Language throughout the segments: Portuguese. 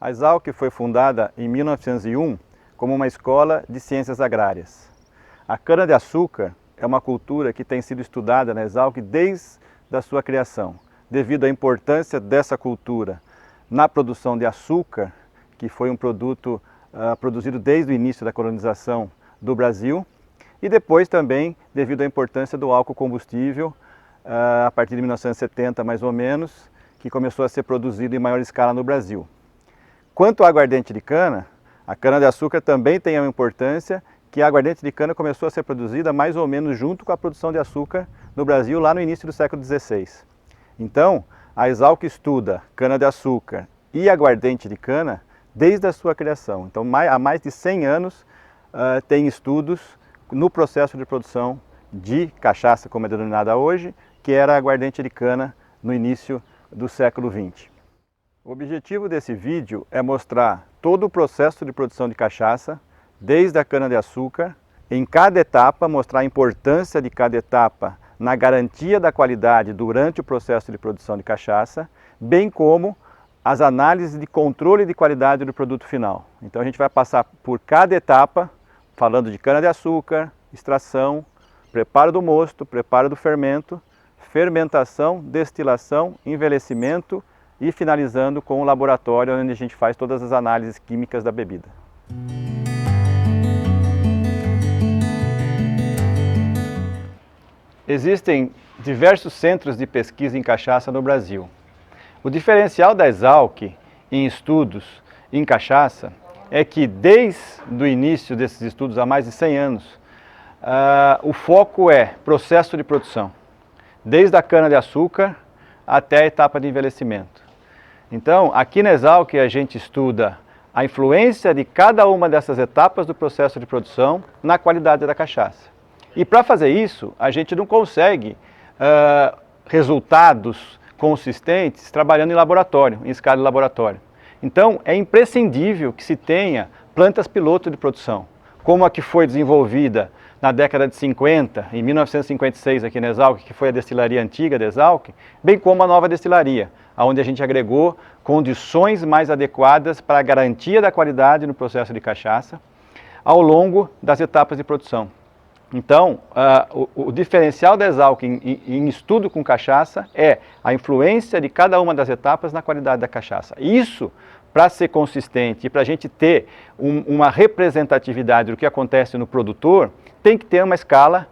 A Exalc foi fundada em 1901 como uma escola de ciências agrárias. A cana-de-açúcar é uma cultura que tem sido estudada na Exalc desde a sua criação, devido à importância dessa cultura na produção de açúcar, que foi um produto produzido desde o início da colonização do Brasil, e depois também devido à importância do álcool combustível, a partir de 1970 mais ou menos, que começou a ser produzido em maior escala no Brasil. Quanto ao aguardente de cana, a cana-de-açúcar também tem uma importância, que a aguardente de cana começou a ser produzida mais ou menos junto com a produção de açúcar no Brasil, lá no início do século XVI. Então, a Exalc estuda cana-de-açúcar e aguardente de cana desde a sua criação. Então, há mais de 100 anos tem estudos no processo de produção de cachaça, como é denominada hoje, que era aguardente de cana no início do século XX. O objetivo desse vídeo é mostrar todo o processo de produção de cachaça, desde a cana-de-açúcar, em cada etapa, mostrar a importância de cada etapa na garantia da qualidade durante o processo de produção de cachaça, bem como as análises de controle de qualidade do produto final. Então a gente vai passar por cada etapa, falando de cana-de-açúcar, extração, preparo do mosto, preparo do fermento, fermentação, destilação, envelhecimento e finalizando com o laboratório onde a gente faz todas as análises químicas da bebida. Existem diversos centros de pesquisa em cachaça no Brasil. O diferencial da Exalc em estudos em cachaça é que desde o início desses estudos, há mais de 100 anos, o foco é processo de produção, desde a cana-de-açúcar até a etapa de envelhecimento. Então, aqui na Exalc a gente estuda a influência de cada uma dessas etapas do processo de produção na qualidade da cachaça. E para fazer isso, a gente não consegue resultados consistentes trabalhando em laboratório, em escala de laboratório. Então, é imprescindível que se tenha plantas piloto de produção, como a que foi desenvolvida na década de 50, em 1956 aqui na Exalc, que foi a destilaria antiga da Exalc, bem como a nova destilaria, onde a gente agregou condições mais adequadas para a garantia da qualidade no processo de cachaça ao longo das etapas de produção. Então, o diferencial da Exalc em estudo com cachaça é a influência de cada uma das etapas na qualidade da cachaça. Isso, para ser consistente e para a gente ter uma representatividade do que acontece no produtor, tem que ter uma escala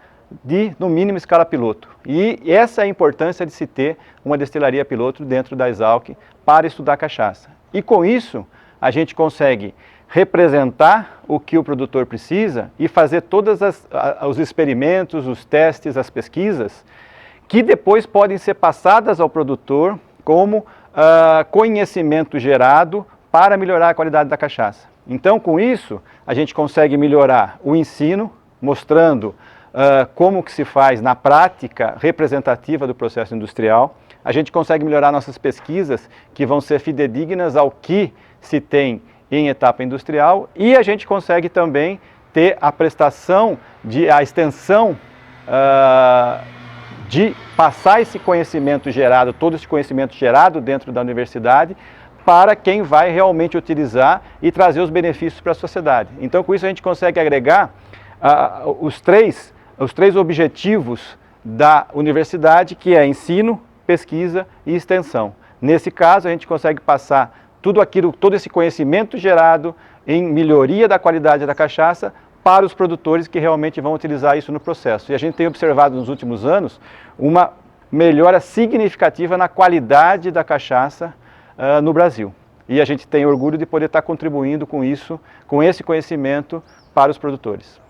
no mínimo, escala piloto. E essa é a importância de se ter uma destilaria piloto dentro da Exalc para estudar cachaça. E com isso, a gente consegue representar o que o produtor precisa e fazer todos os experimentos, os testes, as pesquisas, que depois podem ser passadas ao produtor como conhecimento gerado para melhorar a qualidade da cachaça. Então, com isso, a gente consegue melhorar o ensino, mostrando como que se faz na prática representativa do processo industrial. A gente consegue melhorar nossas pesquisas, que vão ser fidedignas ao que se tem em etapa industrial, e a gente consegue também ter a prestação, a extensão de passar esse conhecimento gerado, todo esse conhecimento gerado dentro da universidade, para quem vai realmente utilizar e trazer os benefícios para a sociedade. Então, com isso a gente consegue agregar os três objetivos da universidade, que é ensino, pesquisa e extensão. Nesse caso, a gente consegue passar todo esse conhecimento gerado em melhoria da qualidade da cachaça para os produtores que realmente vão utilizar isso no processo. E a gente tem observado nos últimos anos uma melhora significativa na qualidade da cachaça no Brasil. E a gente tem orgulho de poder estar contribuindo com isso, com esse conhecimento para os produtores.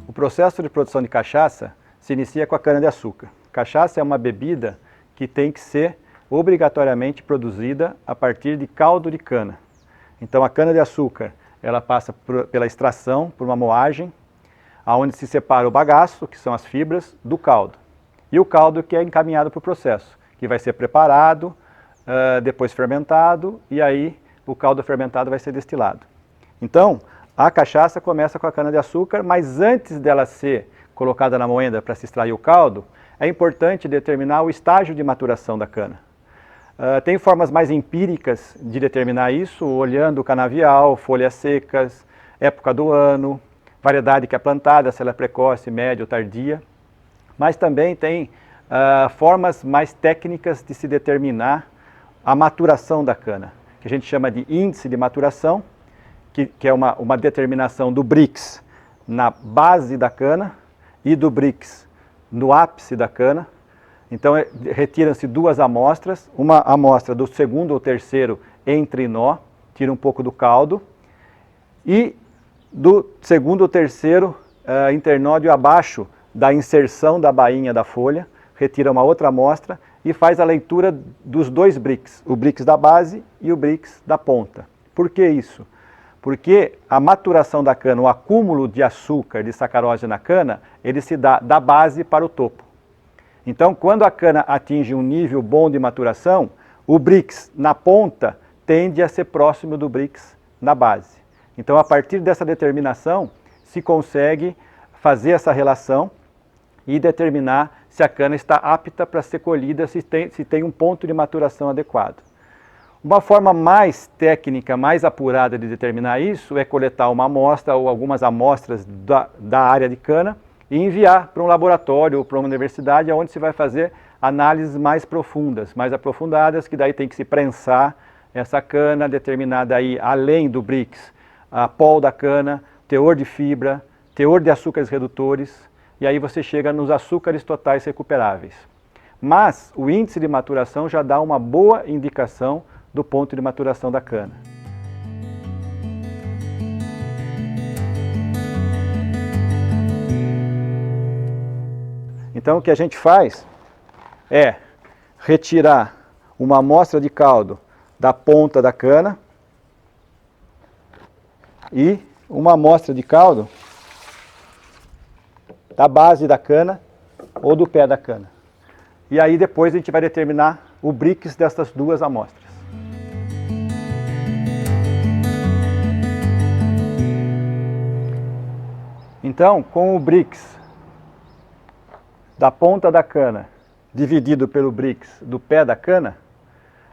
O processo de produção de cachaça se inicia com a cana-de-açúcar. Cachaça é uma bebida que tem que ser obrigatoriamente produzida a partir de caldo de cana. Então a cana-de-açúcar, ela passa pela extração, por uma moagem, onde se separa o bagaço, que são as fibras, do caldo. E o caldo que é encaminhado para o processo, que vai ser preparado, depois fermentado, e aí o caldo fermentado vai ser destilado. Então, a cachaça começa com a cana-de-açúcar, mas antes dela ser colocada na moenda para se extrair o caldo, é importante determinar o estágio de maturação da cana. Tem formas mais empíricas de determinar isso, olhando o canavial, folhas secas, época do ano, variedade que é plantada, se ela é precoce, média ou tardia. Mas também tem formas mais técnicas de se determinar a maturação da cana, que a gente chama de índice de maturação, que é uma determinação do Brix na base da cana e do Brix no ápice da cana. Então retiram-se duas amostras, uma amostra do segundo ou terceiro entrinó, tira um pouco do caldo, e do segundo ou terceiro internódio abaixo da inserção da bainha da folha, retira uma outra amostra e faz a leitura dos dois Brix, o Brix da base e o Brix da ponta. Por que isso? Porque a maturação da cana, o acúmulo de açúcar, de sacarose na cana, ele se dá da base para o topo. Então, quando a cana atinge um nível bom de maturação, o Brix na ponta tende a ser próximo do Brix na base. Então, a partir dessa determinação, se consegue fazer essa relação e determinar se a cana está apta para ser colhida, se tem um ponto de maturação adequado. Uma forma mais técnica, mais apurada de determinar isso é coletar uma amostra ou algumas amostras da área de cana e enviar para um laboratório ou para uma universidade onde se vai fazer análises mais profundas, mais aprofundadas, que daí tem que se prensar essa cana, determinar daí, além do Brix, a pol da cana, teor de fibra, teor de açúcares redutores, e aí você chega nos açúcares totais recuperáveis. Mas o índice de maturação já dá uma boa indicação do ponto de maturação da cana. Então o que a gente faz é retirar uma amostra de caldo da ponta da cana e uma amostra de caldo da base da cana ou do pé da cana. E aí depois a gente vai determinar o Brix dessas duas amostras. Então, com o Brix da ponta da cana dividido pelo Brix do pé da cana,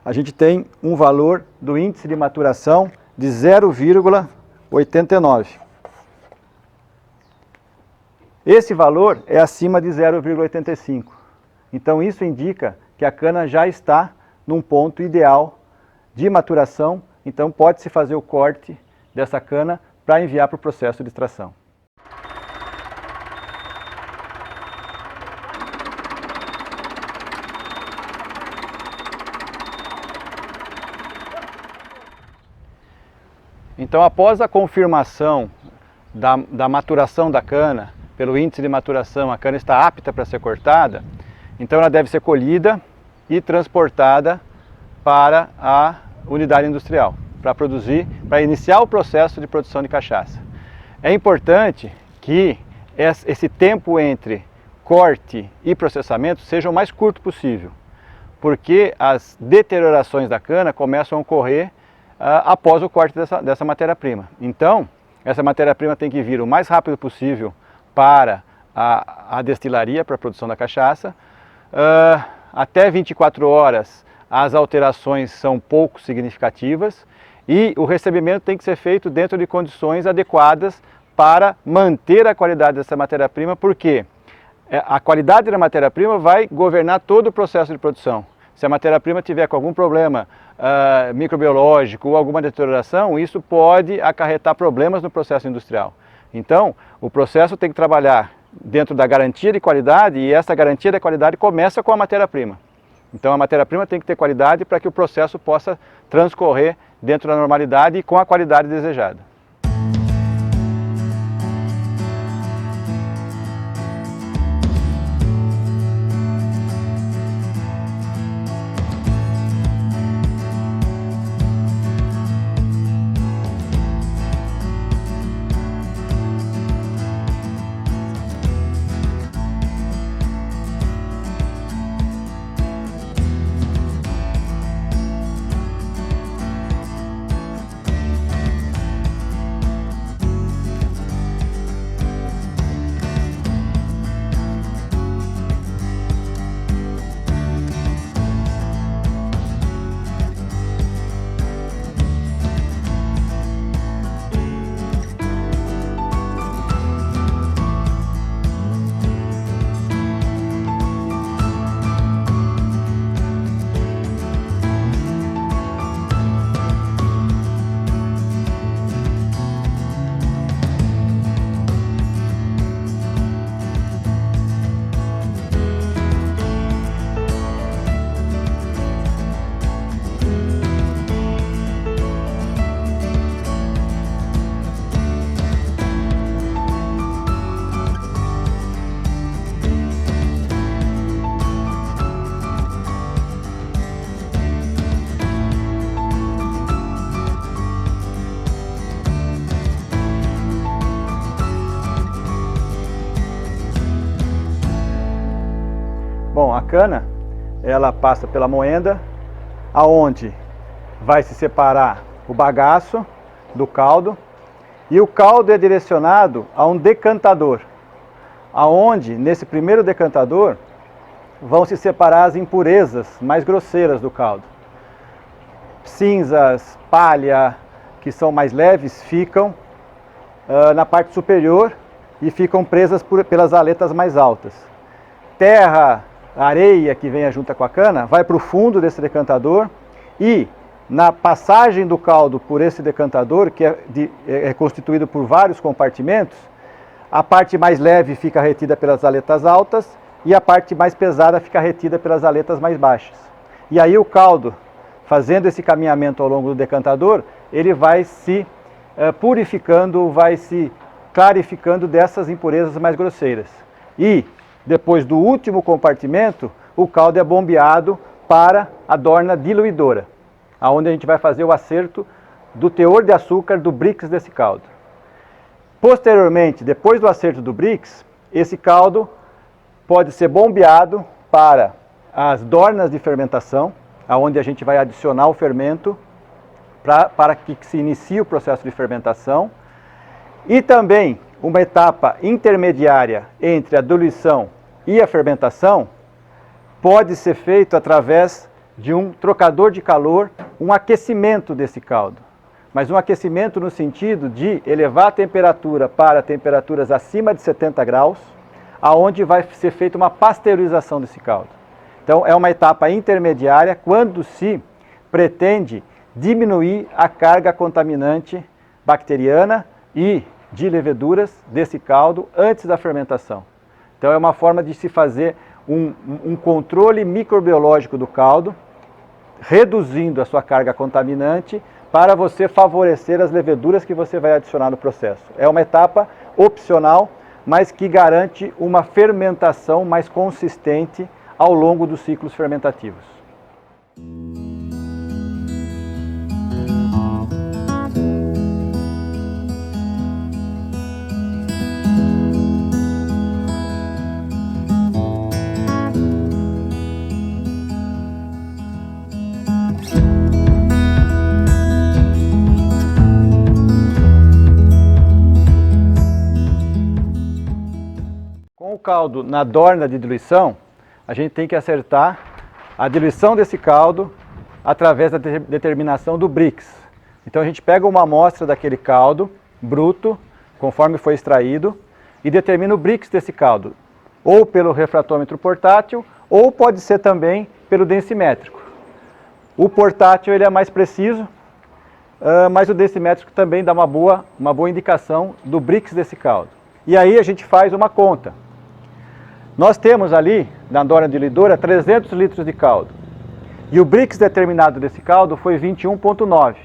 a gente tem um valor do índice de maturação de 0,89. Esse valor é acima de 0,85. Então isso indica que a cana já está num ponto ideal de maturação, então pode-se fazer o corte dessa cana para enviar para o processo de extração. Então, após a confirmação da maturação da cana, pelo índice de maturação, a cana está apta para ser cortada, então ela deve ser colhida e transportada para a unidade industrial, para iniciar o processo de produção de cachaça. É importante que esse tempo entre corte e processamento seja o mais curto possível, porque as deteriorações da cana começam a ocorrer após o corte dessa matéria-prima. Então, essa matéria-prima tem que vir o mais rápido possível para a destilaria, para a produção da cachaça. Até 24 horas as alterações são pouco significativas e o recebimento tem que ser feito dentro de condições adequadas para manter a qualidade dessa matéria-prima, porque a qualidade da matéria-prima vai governar todo o processo de produção. Se a matéria-prima tiver com algum problema microbiológico ou alguma deterioração, isso pode acarretar problemas no processo industrial. Então, o processo tem que trabalhar dentro da garantia de qualidade e essa garantia de qualidade começa com a matéria-prima. Então, a matéria-prima tem que ter qualidade para que o processo possa transcorrer dentro da normalidade e com a qualidade desejada. a cana, ela passa pela moenda, aonde vai se separar o bagaço do caldo, e o caldo é direcionado a um decantador, aonde nesse primeiro decantador vão se separar as impurezas mais grosseiras do caldo. Cinzas, palha, que são mais leves, ficam na parte superior e ficam presas pelas aletas mais altas. Terra, areia que vem junto com a cana, vai para o fundo desse decantador, e na passagem do caldo por esse decantador, que é constituído por vários compartimentos, a parte mais leve fica retida pelas aletas altas e a parte mais pesada fica retida pelas aletas mais baixas. E aí o caldo, fazendo esse caminhamento ao longo do decantador, ele vai se purificando, vai se clarificando dessas impurezas mais grosseiras. E depois do último compartimento, o caldo é bombeado para a dorna diluidora, onde a gente vai fazer o acerto do teor de açúcar do Brix desse caldo. Posteriormente, depois do acerto do Brix, esse caldo pode ser bombeado para as dornas de fermentação, onde a gente vai adicionar o fermento para que se inicie o processo de fermentação, e também uma etapa intermediária entre a diluição e a fermentação pode ser feito através de um trocador de calor, um aquecimento desse caldo. Mas um aquecimento no sentido de elevar a temperatura para temperaturas acima de 70 graus, aonde vai ser feita uma pasteurização desse caldo. Então é uma etapa intermediária quando se pretende diminuir a carga contaminante bacteriana e de leveduras desse caldo antes da fermentação. Então é uma forma de se fazer um controle microbiológico do caldo, reduzindo a sua carga contaminante para você favorecer as leveduras que você vai adicionar no processo. É uma etapa opcional, mas que garante uma fermentação mais consistente ao longo dos ciclos fermentativos. Com o caldo na dorna de diluição, a gente tem que acertar a diluição desse caldo através da determinação do Brix. Então a gente pega uma amostra daquele caldo bruto, conforme foi extraído, e determina o Brix desse caldo, ou pelo refratômetro portátil, ou pode ser também pelo densimétrico. O portátil ele é mais preciso, mas o densimétrico também dá uma boa indicação do Brix desse caldo. E aí a gente faz uma conta. Nós temos ali, na dorna diluidora, 300 litros de caldo. E o Brix determinado desse caldo foi 21,9.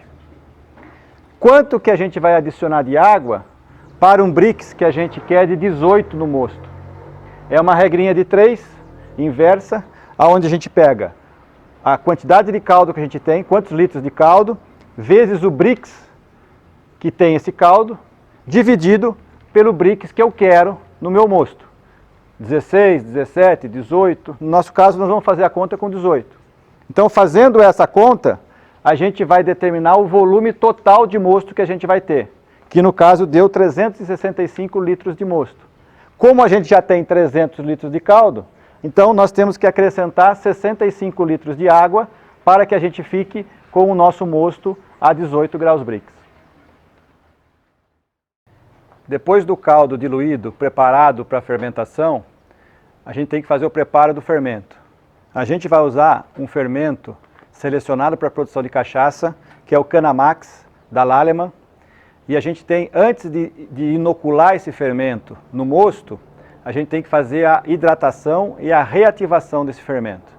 Quanto que a gente vai adicionar de água para um Brix que a gente quer de 18 no mosto? É uma regrinha de 3, inversa, onde a gente pega a quantidade de caldo que a gente tem, quantos litros de caldo, vezes o Brix que tem esse caldo, dividido pelo Brix que eu quero no meu mosto. 16, 17, 18, no nosso caso nós vamos fazer a conta com 18. Então fazendo essa conta, a gente vai determinar o volume total de mosto que a gente vai ter, que no caso deu 365 litros de mosto. Como a gente já tem 300 litros de caldo, então nós temos que acrescentar 65 litros de água para que a gente fique com o nosso mosto a 18 graus Brix. Depois do caldo diluído, preparado para a fermentação, a gente tem que fazer o preparo do fermento. A gente vai usar um fermento selecionado para a produção de cachaça, que é o Canamax, da Lallemand. E a gente tem, antes de inocular esse fermento no mosto, a gente tem que fazer a hidratação e a reativação desse fermento.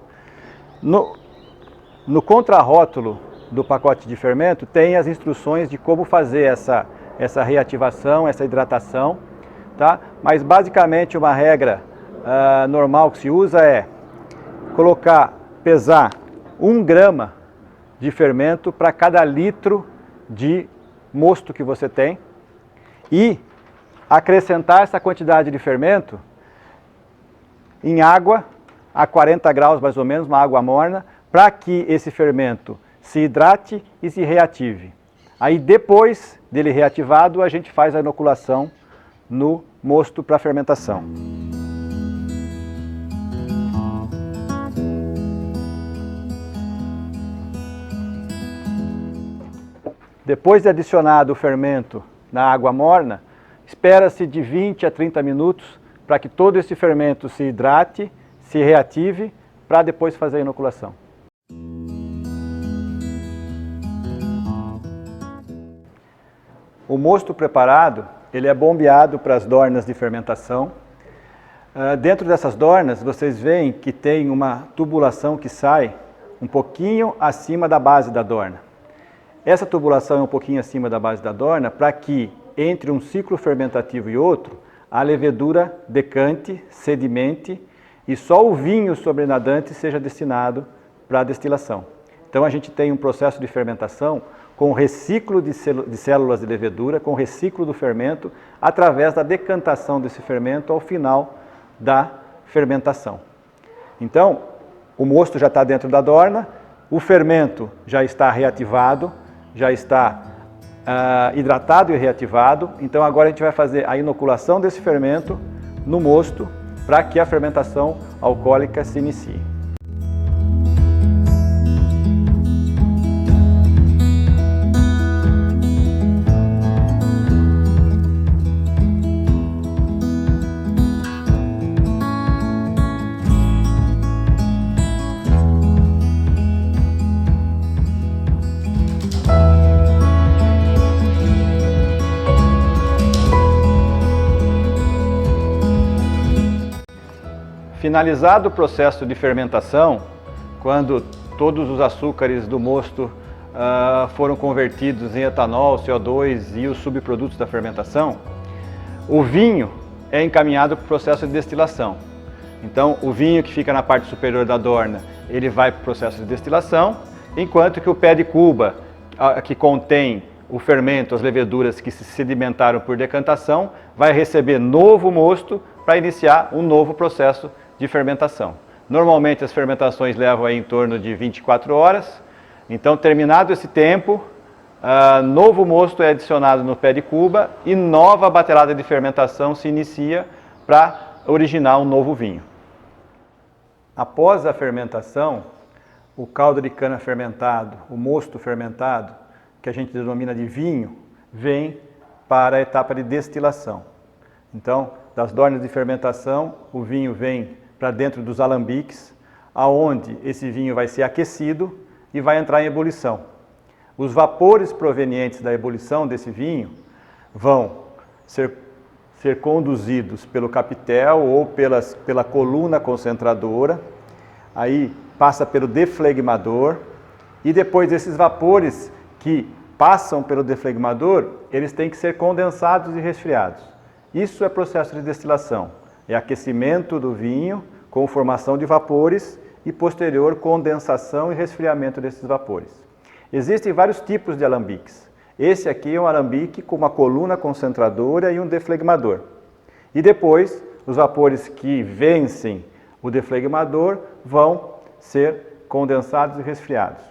No contrarótulo do pacote de fermento tem as instruções de como fazer essa reativação, essa hidratação, tá? Mas basicamente uma regra normal que se usa é pesar 1 grama de fermento para cada litro de mosto que você tem e acrescentar essa quantidade de fermento em água a 40 graus mais ou menos, uma água morna, para que esse fermento se hidrate e se reative. Aí depois dele reativado, a gente faz a inoculação no mosto para fermentação. Depois de adicionado o fermento na água morna, espera-se de 20 a 30 minutos para que todo esse fermento se hidrate, se reative, para depois fazer a inoculação. O mosto preparado, ele é bombeado para as dornas de fermentação. Dentro dessas dornas, vocês veem que tem uma tubulação que sai um pouquinho acima da base da dorna. Essa tubulação é um pouquinho acima da base da dorna para que, entre um ciclo fermentativo e outro, a levedura decante, sedimente e só o vinho sobrenadante seja destinado para a destilação. Então a gente tem um processo de fermentação com reciclo de células de levedura, com reciclo do fermento, através da decantação desse fermento ao final da fermentação. Então, o mosto já está dentro da dorna, o fermento já está reativado, já está hidratado e reativado. Então agora a gente vai fazer a inoculação desse fermento no mosto para que a fermentação alcoólica se inicie. Finalizado o processo de fermentação, quando todos os açúcares do mosto foram convertidos em etanol, CO2 e os subprodutos da fermentação, o vinho é encaminhado para o processo de destilação. Então, o vinho que fica na parte superior da dorna, ele vai para o processo de destilação, enquanto que o pé de cuba, que contém o fermento, as leveduras que se sedimentaram por decantação, vai receber novo mosto para iniciar um novo processo de fermentação. Normalmente as fermentações levam aí em torno de 24 horas, então terminado esse tempo, novo mosto é adicionado no pé de cuba e nova batelada de fermentação se inicia para originar um novo vinho. Após a fermentação, o caldo de cana fermentado, o mosto fermentado, que a gente denomina de vinho, vem para a etapa de destilação. Então, das dornas de fermentação, o vinho vem para dentro dos alambiques, aonde esse vinho vai ser aquecido e vai entrar em ebulição. Os vapores provenientes da ebulição desse vinho vão ser conduzidos pelo capitel ou pela coluna concentradora, aí passa pelo deflegmador e depois esses vapores que passam pelo deflegmador, eles têm que ser condensados e resfriados. Isso é processo de destilação, é aquecimento do vinho com formação de vapores e posterior condensação e resfriamento desses vapores. Existem vários tipos de alambiques. Esse aqui é um alambique com uma coluna concentradora e um deflegmador. E depois, os vapores que vencem o deflegmador vão ser condensados e resfriados.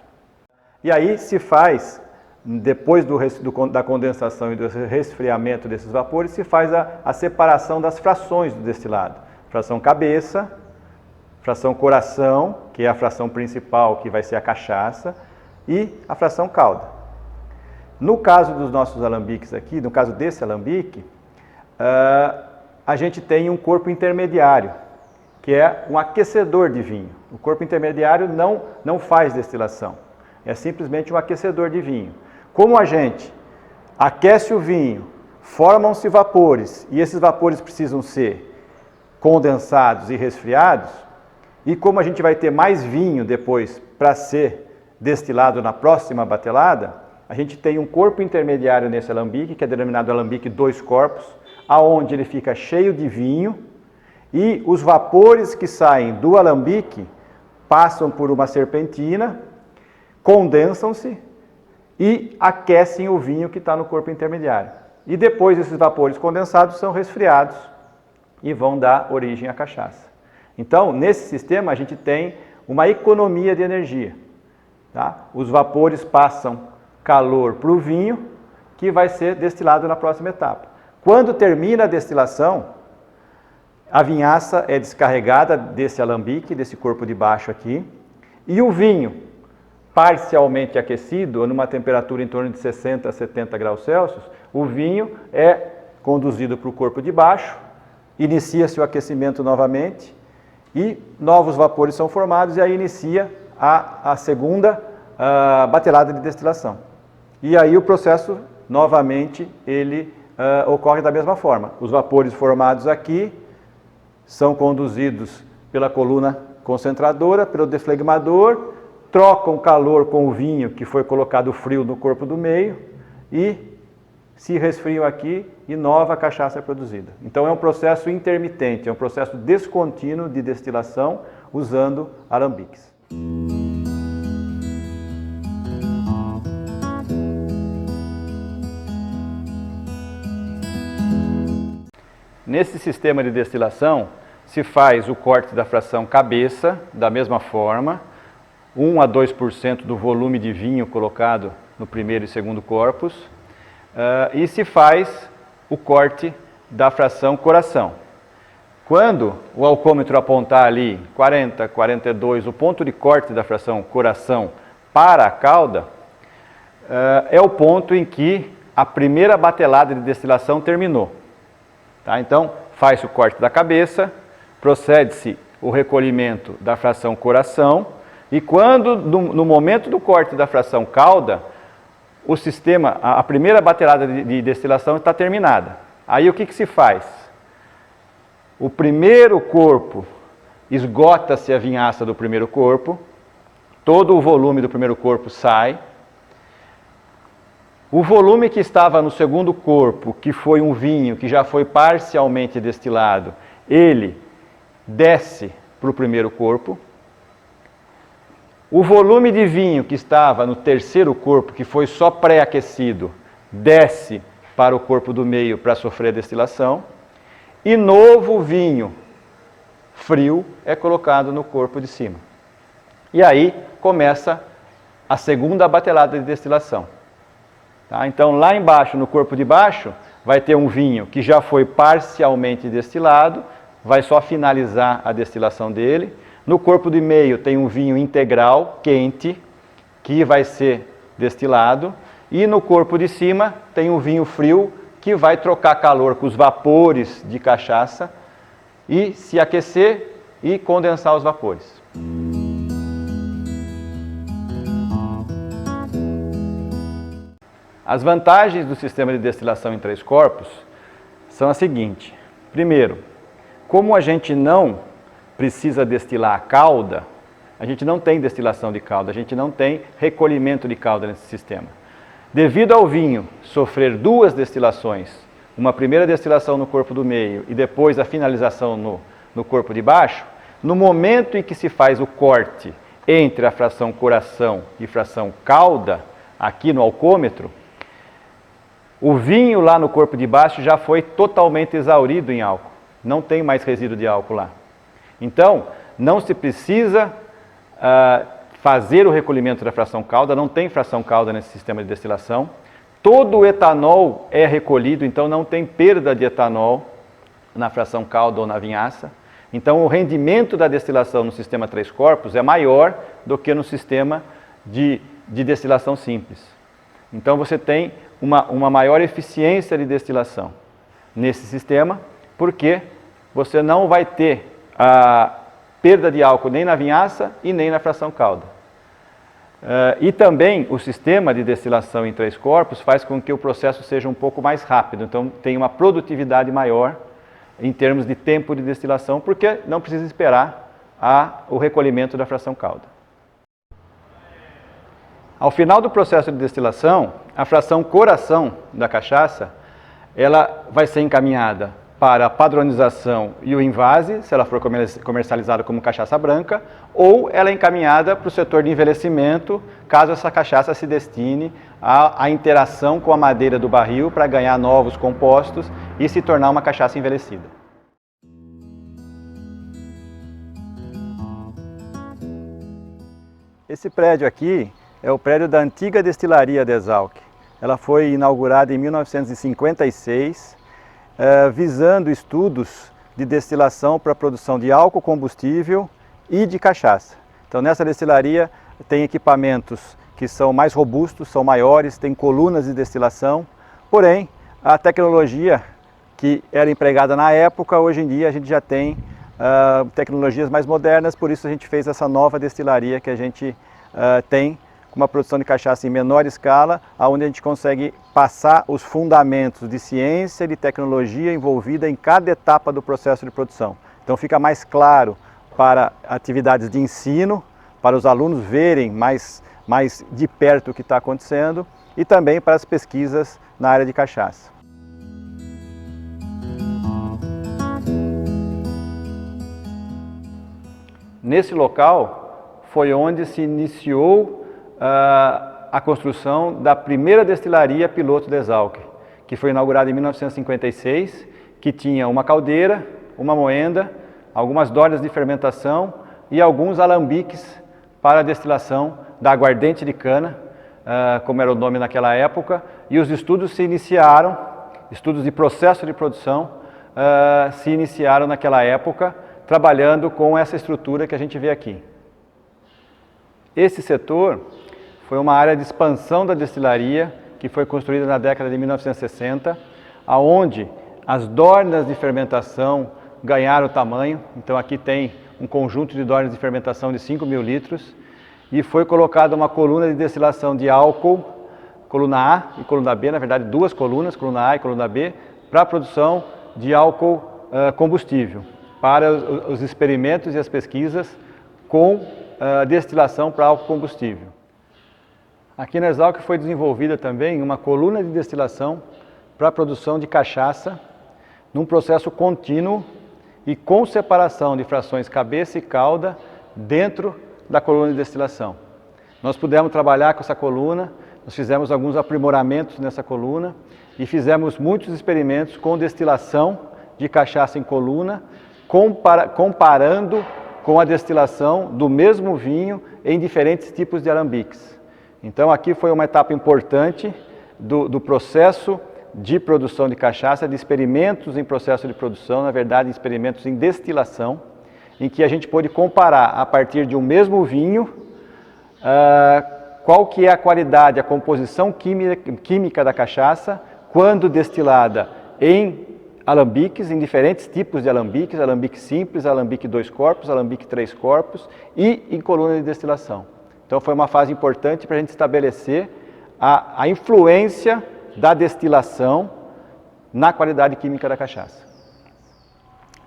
E aí se faz, depois da condensação e do resfriamento desses vapores, se faz a separação das frações do destilado. Fração cabeça, fração coração, que é a fração principal, que vai ser a cachaça, e a fração cauda. No caso dos nossos alambiques aqui, no caso desse alambique, a gente tem um corpo intermediário, que é um aquecedor de vinho. O corpo intermediário não faz destilação, é simplesmente um aquecedor de vinho. Como a gente aquece o vinho, formam-se vapores, e esses vapores precisam ser condensados e resfriados, e como a gente vai ter mais vinho depois para ser destilado na próxima batelada, a gente tem um corpo intermediário nesse alambique, que é denominado alambique 2 corpos, aonde ele fica cheio de vinho e os vapores que saem do alambique passam por uma serpentina, condensam-se e aquecem o vinho que está no corpo intermediário. E depois esses vapores condensados são resfriados e vão dar origem à cachaça. Então, nesse sistema, a gente tem uma economia de energia. Tá? Os vapores passam calor para o vinho, que vai ser destilado na próxima etapa. Quando termina a destilação, a vinhaça é descarregada desse alambique, desse corpo de baixo aqui, e o vinho, parcialmente aquecido, numa temperatura em torno de 60 a 70 graus Celsius, o vinho é conduzido para o corpo de baixo, inicia-se o aquecimento novamente e novos vapores são formados e aí inicia a segunda batelada de destilação. E aí o processo, novamente, ele ocorre da mesma forma. Os vapores formados aqui são conduzidos pela coluna concentradora, pelo deflegmador, trocam calor com o vinho que foi colocado frio no corpo do meio e se resfriam aqui e nova cachaça é produzida. Então é um processo intermitente, é um processo descontínuo de destilação usando alambiques. Nesse sistema de destilação se faz o corte da fração cabeça da mesma forma, 1 a 2% do volume de vinho colocado no primeiro e segundo corpus, e se faz o corte da fração coração. Quando o alcômetro apontar ali 40, 42, o ponto de corte da fração coração para a cauda, é o ponto em que a primeira batelada de destilação terminou. Tá? Então, faz o corte da cabeça, procede-se o recolhimento da fração coração, e quando, no momento do corte da fração cauda, o sistema, a primeira batelada de destilação está terminada. Aí o que se faz? O primeiro corpo, esgota-se a vinhaça do primeiro corpo, todo o volume do primeiro corpo sai. O volume que estava no segundo corpo, que foi um vinho que já foi parcialmente destilado, ele desce para o primeiro corpo. O volume de vinho que estava no terceiro corpo, que foi só pré-aquecido, desce para o corpo do meio para sofrer a destilação. E novo vinho frio é colocado no corpo de cima. E aí começa a segunda batelada de destilação. Tá? Então lá embaixo, no corpo de baixo, vai ter um vinho que já foi parcialmente destilado, vai só finalizar a destilação dele. No corpo de meio tem um vinho integral, quente, que vai ser destilado. E no corpo de cima tem um vinho frio, que vai trocar calor com os vapores de cachaça e se aquecer e condensar os vapores. As vantagens do sistema de destilação em 3 corpos são as seguintes. Primeiro, como a gente não precisa destilar a cauda, a gente não tem destilação de cauda, a gente não tem recolhimento de cauda nesse sistema. Devido ao vinho sofrer 2 destilações, uma primeira destilação no corpo do meio e depois a finalização no corpo de baixo, no momento em que se faz o corte entre a fração coração e fração cauda, aqui no alcômetro, o vinho lá no corpo de baixo já foi totalmente exaurido em álcool, não tem mais resíduo de álcool lá. Então, não se precisa fazer o recolhimento da fração cauda, não tem fração cauda nesse sistema de destilação. Todo o etanol é recolhido, então não tem perda de etanol na fração cauda ou na vinhaça. Então, o rendimento da destilação no sistema 3 corpos é maior do que no sistema de destilação simples. Então, você tem uma maior eficiência de destilação nesse sistema, porque você não vai ter a perda de álcool nem na vinhaça e nem na fração cauda. E também o sistema de destilação em 3 corpos faz com que o processo seja um pouco mais rápido, então tem uma produtividade maior em termos de tempo de destilação, porque não precisa esperar o recolhimento da fração cauda. Ao final do processo de destilação, a fração coração da cachaça, ela vai ser encaminhada para a padronização e o invase, se ela for comercializada como cachaça branca, ou ela é encaminhada para o setor de envelhecimento, caso essa cachaça se destine à interação com a madeira do barril para ganhar novos compostos e se tornar uma cachaça envelhecida. Esse prédio aqui é o prédio da antiga destilaria da Exalc. Ela foi inaugurada em 1956, visando estudos de destilação para a produção de álcool combustível e de cachaça. Então nessa destilaria tem equipamentos que são mais robustos, são maiores, tem colunas de destilação, porém a tecnologia que era empregada na época, hoje em dia a gente já tem tecnologias mais modernas, por isso a gente fez essa nova destilaria que a gente tem com uma produção de cachaça em menor escala, onde a gente consegue passar os fundamentos de ciência e de tecnologia envolvida em cada etapa do processo de produção. Então fica mais claro para atividades de ensino, para os alunos verem mais de perto o que está acontecendo e também para as pesquisas na área de cachaça. Nesse local foi onde se iniciou a construção da primeira destilaria piloto da Exalc, que foi inaugurada em 1956, que tinha uma caldeira, uma moenda, algumas dornas de fermentação e alguns alambiques para a destilação da aguardente de cana, como era o nome naquela época, e os estudos se iniciaram, estudos de processo de produção, se iniciaram naquela época, trabalhando com essa estrutura que a gente vê aqui. Esse setor foi uma área de expansão da destilaria que foi construída na década de 1960, aonde as dornas de fermentação ganharam tamanho. Então aqui tem um conjunto de dornas de fermentação de 5.000 litros e foi colocada uma coluna de destilação de álcool, coluna A e coluna B, na verdade duas colunas, coluna A e coluna B, para a produção de álcool combustível, para os experimentos e as pesquisas com destilação para álcool combustível. Aqui na Exalc foi desenvolvida também uma coluna de destilação para a produção de cachaça, num processo contínuo e com separação de frações cabeça e cauda dentro da coluna de destilação. Nós pudemos trabalhar com essa coluna, nós fizemos alguns aprimoramentos nessa coluna e fizemos muitos experimentos com destilação de cachaça em coluna, comparando com a destilação do mesmo vinho em diferentes tipos de alambiques. Então aqui foi uma etapa importante do processo de produção de cachaça, de experimentos em processo de produção, na verdade experimentos em destilação, em que a gente pôde comparar a partir de um mesmo vinho qual que é a qualidade, a composição química da cachaça quando destilada em alambiques, em diferentes tipos de alambiques, alambique simples, alambique 2 corpos, alambique 3 corpos e em coluna de destilação. Então foi uma fase importante para a gente estabelecer a influência da destilação na qualidade química da cachaça.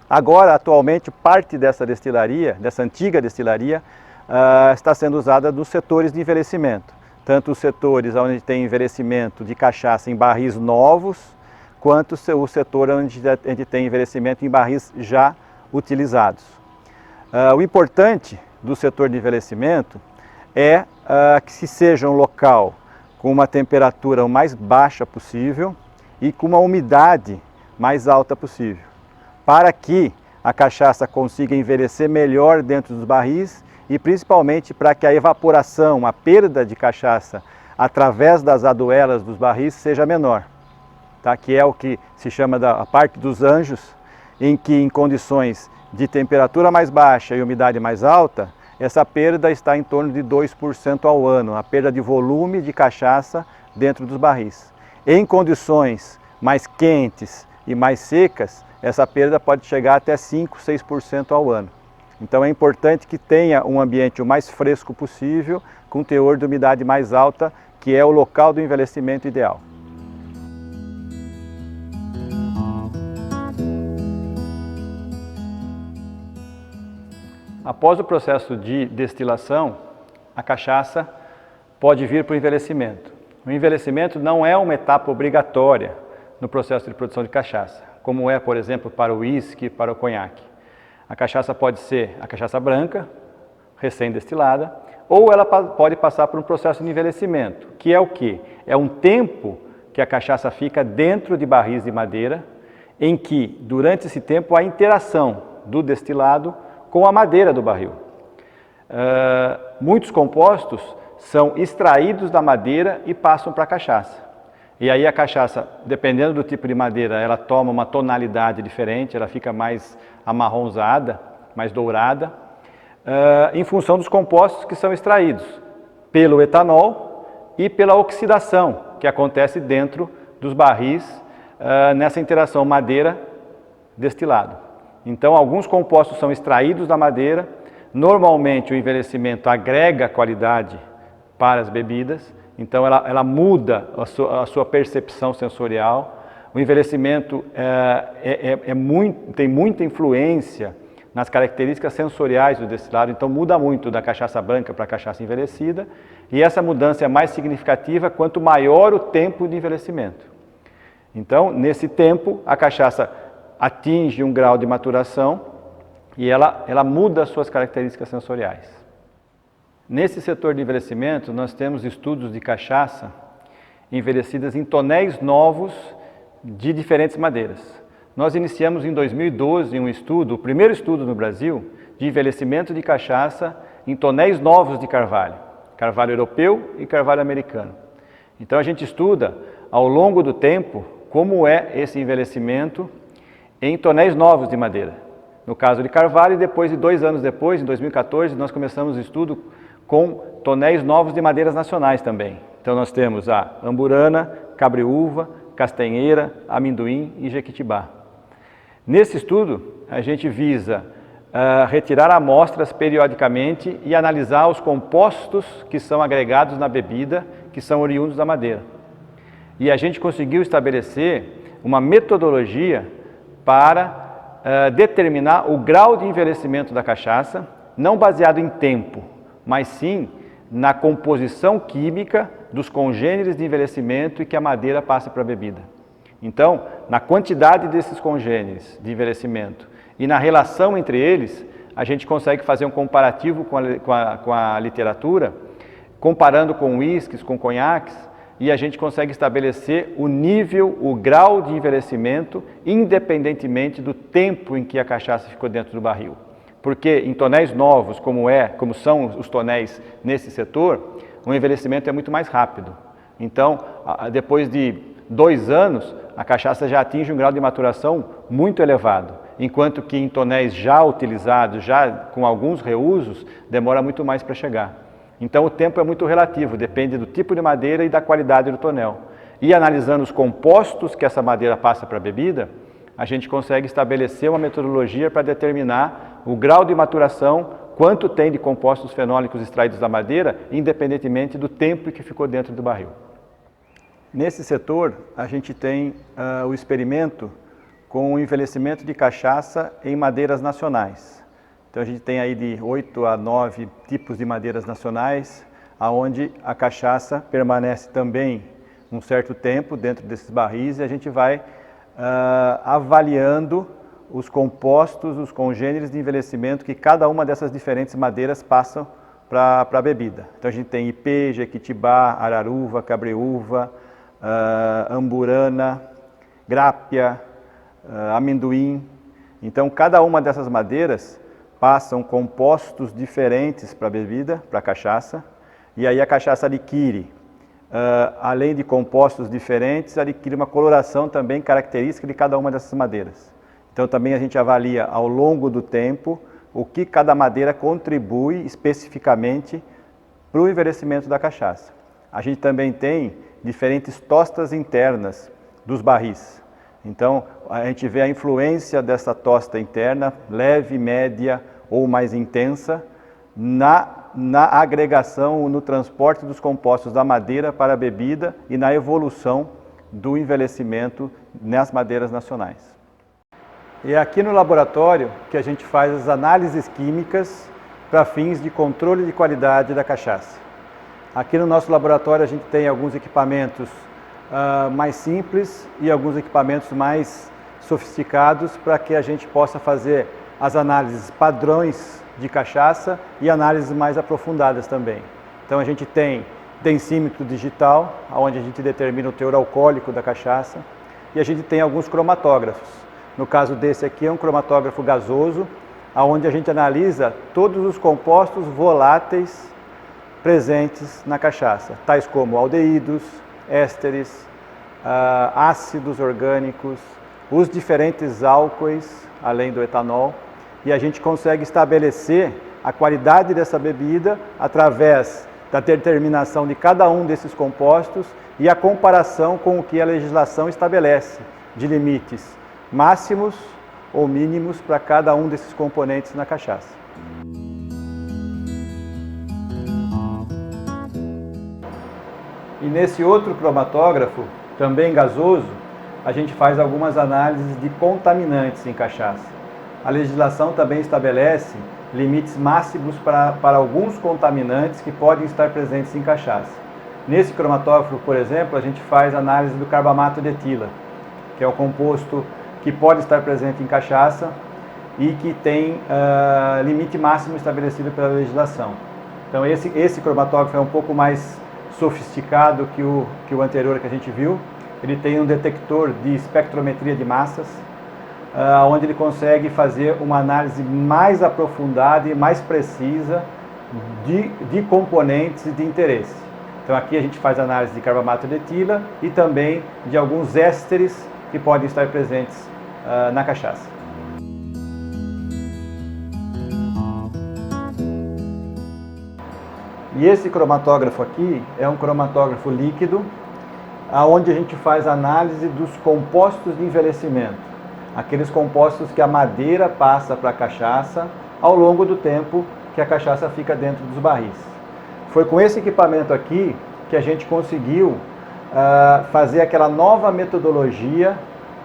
Agora, atualmente, parte dessa destilaria, dessa antiga destilaria, está sendo usada nos setores de envelhecimento. Tanto os setores onde tem envelhecimento de cachaça em barris novos, quanto o setor onde tem envelhecimento em barris já utilizados. O importante do setor de envelhecimento é que se seja um local com uma temperatura o mais baixa possível e com uma umidade mais alta possível, para que a cachaça consiga envelhecer melhor dentro dos barris e principalmente para que a evaporação, a perda de cachaça através das aduelas dos barris seja menor, tá? Que é o que se chama da parte dos anjos, em que em condições de temperatura mais baixa e umidade mais alta, essa perda está em torno de 2% ao ano, a perda de volume de cachaça dentro dos barris. Em condições mais quentes e mais secas, essa perda pode chegar até 5%, 6% ao ano. Então é importante que tenha um ambiente o mais fresco possível, com teor de umidade mais alta, que é o local do envelhecimento ideal. Após o processo de destilação, a cachaça pode vir para o envelhecimento. O envelhecimento não é uma etapa obrigatória no processo de produção de cachaça, como é, por exemplo, para o uísque, para o conhaque. A cachaça pode ser a cachaça branca, recém-destilada, ou ela pode passar por um processo de envelhecimento, que é o quê? É um tempo que a cachaça fica dentro de barris de madeira, em que, durante esse tempo, há interação do destilado com a madeira do barril. muitos compostos são extraídos da madeira e passam para a cachaça. E aí a cachaça, dependendo do tipo de madeira, ela toma uma tonalidade diferente, ela fica mais amarronzada, mais dourada, em função dos compostos que são extraídos pelo etanol e pela oxidação que acontece dentro dos barris nessa interação madeira-destilado. Então, alguns compostos são extraídos da madeira. Normalmente, o envelhecimento agrega qualidade para as bebidas, então ela muda a sua percepção sensorial. O envelhecimento tem muita influência nas características sensoriais do destilado, então muda muito da cachaça branca para a cachaça envelhecida, e essa mudança é mais significativa quanto maior o tempo de envelhecimento. Então, nesse tempo, a cachaça atinge um grau de maturação e ela muda as suas características sensoriais. Nesse setor de envelhecimento, nós temos estudos de cachaça envelhecidas em tonéis novos de diferentes madeiras. Nós iniciamos em 2012 um estudo, o primeiro estudo no Brasil, de envelhecimento de cachaça em tonéis novos de carvalho, carvalho europeu e carvalho americano. Então a gente estuda ao longo do tempo como é esse envelhecimento em tonéis novos de madeira. No caso de carvalho, e depois de 2 anos depois, em 2014, nós começamos o estudo com tonéis novos de madeiras nacionais também. Então nós temos a amburana, cabreúva, castanheira, amendoim e jequitibá. Nesse estudo, a gente visa retirar amostras periodicamente e analisar os compostos que são agregados na bebida, que são oriundos da madeira. E a gente conseguiu estabelecer uma metodologia para determinar o grau de envelhecimento da cachaça, não baseado em tempo, mas sim na composição química dos congêneres de envelhecimento e que a madeira passa para a bebida. Então, na quantidade desses congêneres de envelhecimento e na relação entre eles, a gente consegue fazer um comparativo com a literatura, comparando com uísques, com conhaques, e a gente consegue estabelecer o nível, o grau de envelhecimento, independentemente do tempo em que a cachaça ficou dentro do barril. Porque em tonéis novos, como são os tonéis nesse setor, o envelhecimento é muito mais rápido. Então, depois de 2 anos, a cachaça já atinge um grau de maturação muito elevado, enquanto que em tonéis já utilizados, já com alguns reusos, demora muito mais para chegar. Então o tempo é muito relativo, depende do tipo de madeira e da qualidade do tonel. E analisando os compostos que essa madeira passa para a bebida, a gente consegue estabelecer uma metodologia para determinar o grau de maturação, quanto tem de compostos fenólicos extraídos da madeira, independentemente do tempo que ficou dentro do barril. Nesse setor, a gente tem o experimento com o envelhecimento de cachaça em madeiras nacionais. Então a gente tem aí de 8 a 9 tipos de madeiras nacionais, onde a cachaça permanece também um certo tempo dentro desses barris e a gente vai avaliando os compostos, os congêneres de envelhecimento que cada uma dessas diferentes madeiras passam para a bebida. Então a gente tem ipê, jequitibá, araruva, cabreúva, amburana, grápia, amendoim. Então cada uma dessas madeiras passam compostos diferentes para a bebida, para a cachaça, e aí a cachaça adquire, além de compostos diferentes, adquire uma coloração também característica de cada uma dessas madeiras. Então também a gente avalia ao longo do tempo o que cada madeira contribui especificamente para o envelhecimento da cachaça. A gente também tem diferentes tostas internas dos barris. Então a gente vê a influência dessa tosta interna, leve, média ou mais intensa, na agregação, no transporte dos compostos da madeira para a bebida e na evolução do envelhecimento nas madeiras nacionais. E é aqui no laboratório que a gente faz as análises químicas para fins de controle de qualidade da cachaça. Aqui no nosso laboratório a gente tem alguns equipamentos mais simples e alguns equipamentos mais sofisticados para que a gente possa fazer as análises padrões de cachaça e análises mais aprofundadas também. Então a gente tem densímetro digital, onde a gente determina o teor alcoólico da cachaça, e a gente tem alguns cromatógrafos. No caso desse aqui é um cromatógrafo gasoso, onde a gente analisa todos os compostos voláteis presentes na cachaça, tais como aldeídos, ésteres, ácidos orgânicos, os diferentes álcoois, além do etanol, e a gente consegue estabelecer a qualidade dessa bebida através da determinação de cada um desses compostos e a comparação com o que a legislação estabelece de limites máximos ou mínimos para cada um desses componentes na cachaça. E nesse outro cromatógrafo, também gasoso, a gente faz algumas análises de contaminantes em cachaça. A legislação também estabelece limites máximos para alguns contaminantes que podem estar presentes em cachaça. Nesse cromatógrafo, por exemplo, a gente faz análise do carbamato de etila, que é o composto que pode estar presente em cachaça e que tem limite máximo estabelecido pela legislação. Então esse cromatógrafo é um pouco mais sofisticado que o anterior que a gente viu. Ele tem um detector de espectrometria de massas, onde ele consegue fazer uma análise mais aprofundada e mais precisa de componentes de interesse. Então aqui a gente faz análise de carbamato de etila e também de alguns ésteres que podem estar presentes na cachaça. E esse cromatógrafo aqui é um cromatógrafo líquido, onde a gente faz análise dos compostos de envelhecimento, aqueles compostos que a madeira passa para a cachaça ao longo do tempo que a cachaça fica dentro dos barris. Foi com esse equipamento aqui que a gente conseguiu fazer aquela nova metodologia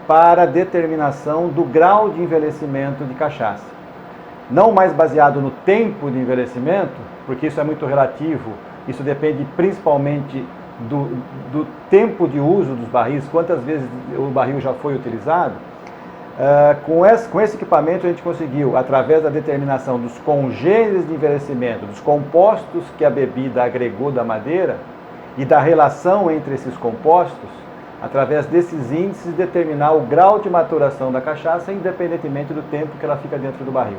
para a determinação do grau de envelhecimento de cachaça. Não mais baseado no tempo de envelhecimento, porque isso é muito relativo, isso depende principalmente do tempo de uso dos barris, quantas vezes o barril já foi utilizado. Com esse equipamento a gente conseguiu, através da determinação dos congêneres de envelhecimento, dos compostos que a bebida agregou da madeira e da relação entre esses compostos, através desses índices determinar o grau de maturação da cachaça, independentemente do tempo que ela fica dentro do barril.